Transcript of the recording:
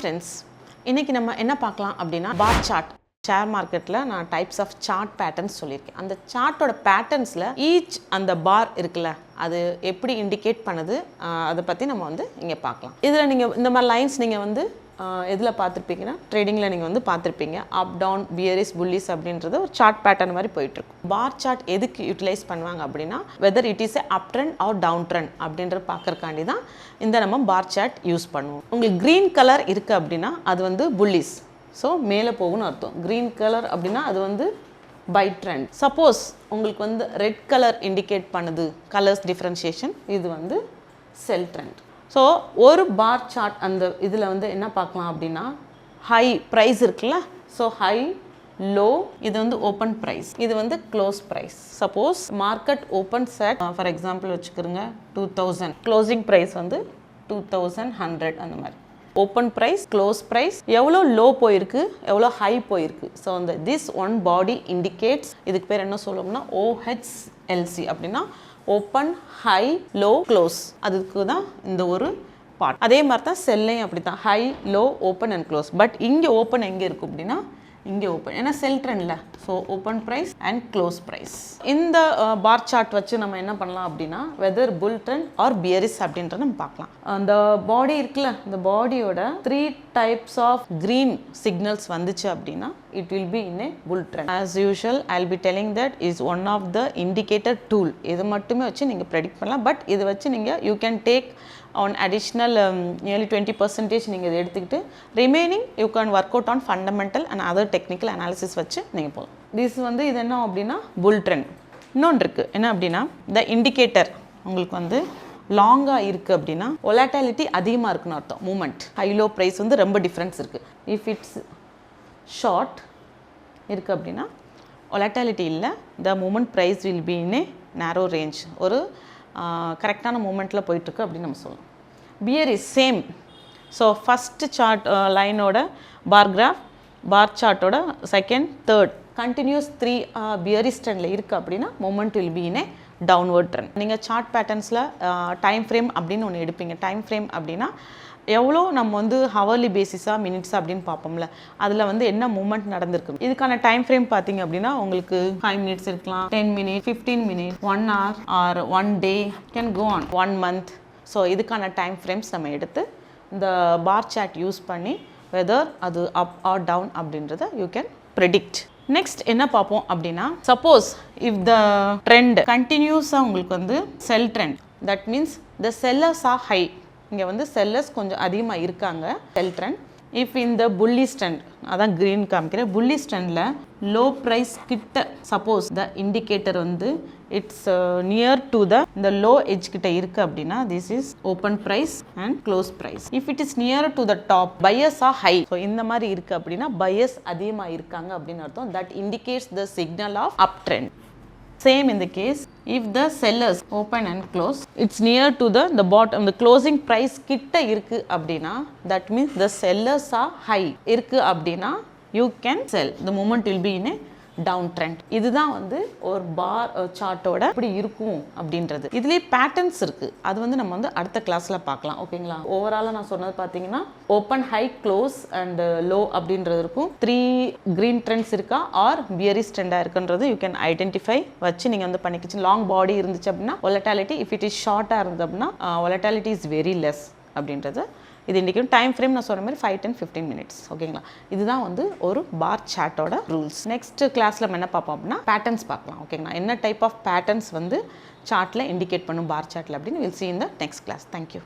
Friends, இன்றைக்கி நம்ம என்ன பார்க்கலாம் அப்படின்னா பார் சார்ட். ஷேர் மார்க்கெட்டில் நான் டைப்ஸ் ஆஃப் சார்ட் பேட்டர்ன்ஸ் சொல்லியிருக்கேன். அந்த சார்ட்டோட பேட்டர்ன்ஸில் ஈச் அந்த பார் இருக்குல்ல, அது எப்படி இண்டிகேட் பண்ணுது அதை பற்றி நம்ம வந்து இங்கே பார்க்கலாம். இதில் நீங்கள் இந்த மாதிரி லைன்ஸ் நீங்கள் வந்து எதில் பார்த்துருப்பீங்கன்னா ட்ரேடிங்கில் நீங்கள் வந்து பார்த்துருப்பீங்க. அப் டவுன் பியரிஸ் புல்லிஸ் அப்படின்றது ஒரு சார்ட் பேட்டர்ன் மாதிரி போயிட்டுருக்கும். பார் சார்ட் எதுக்கு யூட்டிலைஸ் பண்ணுவாங்க அப்படின்னா whether it is a up trend or down trend அப்படின்றது பார்க்கறக்காண்டி தான் இந்த நம்ம பார் சார்ட் யூஸ் பண்ணுவோம். உங்களுக்கு க்ரீன் கலர் இருக்குது அப்படின்னா அது வந்து புல்லிஸ், ஸோ மேலே போகும்னு அர்த்தம். க்ரீன் கலர் அப்படின்னா அது வந்து பை ட்ரெண்ட். சப்போஸ் உங்களுக்கு வந்து ரெட் கலர் இண்டிகேட் பண்ணுது, கலர்ஸ் டிஃப்ரென்ஷியேஷன், இது வந்து செல் ட்ரெண்ட். ஸோ ஒரு பார் சார்ட் அந்த இதில் வந்து என்ன பார்க்கலாம் அப்படின்னா ஹை ப்ரைஸ் இருக்குல்ல, ஸோ ஹை லோ, இது வந்து ஓப்பன் ப்ரைஸ், இது வந்து close price. Suppose market open set for example வச்சுக்கிறோங்க 2000, க்ளோசிங் ப்ரைஸ் வந்து 2100 அந்த மாதிரி. ஓப்பன் ப்ரைஸ், க்ளோஸ் ப்ரைஸ், எவ்வளோ லோ போயிருக்கு, எவ்வளோ ஹை போயிருக்கு. ஸோ அந்த திஸ் ஒன் பாடி இண்டிகேட்ஸ், இதுக்கு பேர் என்ன சொல்லுவோம்னா OHLC அப்படின்னா ஓப்பன், ஹை, லோ, க்ளோஸ். அதுக்கு தான் இந்த ஒரு பார்ட். அதே மாதிரி தான் செல்லையும் அப்படி தான், high, low, open and close. But இங்கே ஓப்பன் எங்கே இருக்கும் அப்படின்னா இங்கே ஓப்பன், ஏன்னா செல் ட்ரெண்டில். So open price and close price. இந்த பார் சார்ட் வச்சு நம்ம என்ன பண்ணலாம் அப்படின்னா whether bull trend or bearish அப்படின்றத நம்ம பார்க்கலாம். அந்த பாடி இருக்குல்ல, இந்த பாடியோட 3 types ஆஃப் க்ரீன் சிக்னல்ஸ் வந்துச்சு அப்படின்னா it will be in a bull trend. As usual, I'll be telling that is one of the indicator tool. இது மட்டுமே வச்சு நீங்கள் ப்ரெடிக்ட் பண்ணலாம். பட் இதை வச்சு நீங்கள் you can take on additional nearly 20% நீங்கள் இதை எடுத்துக்கிட்டு remaining you can work out on fundamental and other technical analysis வச்சு நீங்கள் போகலாம். this வந்து இது என்ன அப்படின்னா bull trend. இன்னொன்று இருக்குது என்ன அப்படின்னா the indicator உங்களுக்கு வந்து லாங்காக இருக்குது அப்படின்னா volatility அதிகமாக இருக்குன்னு அர்த்தம். மூமெண்ட் ஹை லோ ப்ரைஸ் வந்து ரொம்ப டிஃப்ரென்ஸ் இருக்குது. இஃப் இட்ஸ் ஷார்ட் இருக்குது அப்படின்னா volatility இல்லை, the moment price will be in a narrow range, ஒரு கரெக்டான மூமெண்ட்டில் போயிட்டுருக்கு அப்படின்னு நம்ம சொல்லலாம். Bear is same. So first chart லைனோட பார் கிராஃப், பார் சார்ட்டோட செகண்ட், தேர்ட் கண்டினியூஸ் 3 பியரிஸ் ட்ரெண்டில் இருக்குது அப்படின்னா moment will be in a downward trend. நீங்கள் சார்ட் பேட்டர்ன்ஸில் டைம் ஃப்ரேம் அப்படின்னு ஒன்று எடுப்பீங்க. டைம் ஃப்ரேம் அப்படின்னா எவ்வளோ நம்ம வந்து ஹவர்லி பேசிஸாக மினிட்ஸ் அப்படின்னு பார்ப்போம்ல, அதில் வந்து என்ன மூமெண்ட் நடந்திருக்கு. இதுக்கான டைம் ஃப்ரேம் பார்த்தீங்க அப்படின்னா உங்களுக்கு 5 minutes இருக்கலாம், 10 minutes, 15 minutes, 1 hour or 1 day, can go on 1 month. So இதுக்கான டைம் ஃப்ரேம்ஸ் நம்ம எடுத்து இந்த பார் சார்ட் யூஸ் பண்ணி வெதர் அது அப் ஆர் டவுன் அப்படின்றத யூ கேன் ப்ரெடிக்ட். நெக்ஸ்ட் என்ன பார்ப்போம் அப்படின்னா சப்போஸ் இஃப் த ட்ரெண்ட் கண்டினியூஸாக உங்களுக்கு வந்து sell trend, that means the sellers are high. இங்கே வந்து செல்லர்ஸ் கொஞ்சம் அதிகமாக இருக்காங்க, செல் ட்ரெண்ட். இஃப் இந்த புல்லிஷ் ட்ரெண்ட், அதான் க்ரீன் காமிக்கிறேன், புல்லிஷ் ட்ரெண்டில் லோ ப்ரைஸ் கிட்ட சப்போஸ் த இண்டிகேட்டர் வந்து இட்ஸ் நியர் டு த இந்த லோ எட்ஜ் கிட்ட இருக்குது அப்படின்னா this is open price and close price. If it is near to the top, buyers are high. So இந்த மாதிரி இருக்குது அப்படின்னா பையர்ஸ் அதிகமாக இருக்காங்க அப்படின்னு அர்த்தம். That indicates the signal of up trend. Same in the case if the sellers open and close, it's near to the bottom, the closing price கிட்ட இருக்கு அப்படின்னா that means the sellers are high இருக்கு அப்படின்னா you can sell. The moment will be in a down trend. இதுதான் வந்து ஒரு பார் சார்ட்டோட எப்படி இருக்கும் அப்படின்றது. இதுலேயே பேட்டர்ன்ஸ் இருக்குது, அது வந்து நம்ம வந்து அடுத்த கிளாஸில் பார்க்கலாம். ஓகேங்களா? ஓவராலாக நான் சொன்னது பார்த்தீங்கன்னா open, high, close and low அப்படின்றது இருக்கும். 3 க்ரீன் ட்ரெண்ட்ஸ் இருக்கா ஆர் பியரிஸ் ட்ரெண்டாக இருக்குன்றது யூ கேன் ஐடென்டிஃபை வச்சு நீங்கள் வந்து பண்ணிக்கிச்சு. லாங் பாடி இருந்துச்சு அப்படின்னா volatility, இஃப் இட் இஸ் ஷார்ட்டாக இருந்தது அப்படின்னா volatility இஸ் வெரி லெஸ் அப்படின்றது இது இன்றைக்கும். டைம் ஃப்ரேம் நான் சொன்ன மாதிரி 5, 10, 15 minutes. ஓகேங்களா? இதுதான் வந்து ஒரு பார் சார்ட்டோட ரூல்ஸ். நெக்ஸ்ட் கிளாஸில் நம்ம என்ன பார்ப்போம் அப்படின்னா பேட்டர்ன்ஸ் பார்க்கலாம். ஓகேங்களா? என்ன டைப் ஆஃப் பேட்டர்ன்ஸ் வந்து சார்ட்டில் இண்டிகேட் பண்ணும் பார் சார்ட்டில் அப்படின்னு will see in the next class. Thank you.